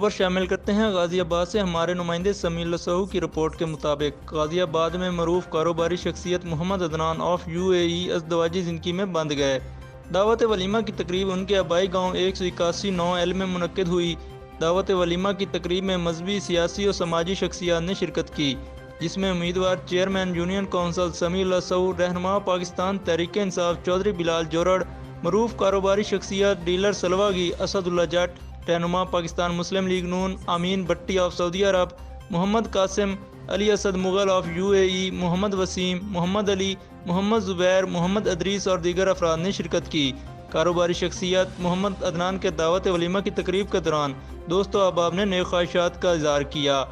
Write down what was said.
خبر شامل کرتے ہیں غازی آباد سے۔ ہمارے نمائندے سمیع لسعو کی رپورٹ کے مطابق غازی آباد میں معروف کاروباری شخصیت محمد عدنان آف UAE ازدواجی زندگی میں بندھ گئے۔ دعوت ولیمہ کی تقریب ان کے آبائی گاؤں 181 9L میں منعقد ہوئی۔ دعوت ولیمہ کی تقریب میں مذہبی، سیاسی اور سماجی شخصیات نے شرکت کی، جس میں امیدوار چیئرمین یونین کونسل سمیع لسعو، رہنما پاکستان تحریک انصاف چودھری بلال جوڑڑ، معروف کاروباری شخصیات ڈیلر سلواگی اسد اللہ جٹ، رہنما Pakistan Muslim League Noon Amin Batti of Saudi Arab, Muhammad Qasim, Ali Asad Mughal of UAE، Muhammad Waseem, Muhammad Ali, Muhammad Zubair, Muhammad Idrees اور دیگر افراد نے شرکت کی۔ کاروباری شخصیت محمد عدنان کے دعوت ولیمہ کی تقریب کے دوران دوست و احباب نے نیک خواہشات کا اظہار کیا۔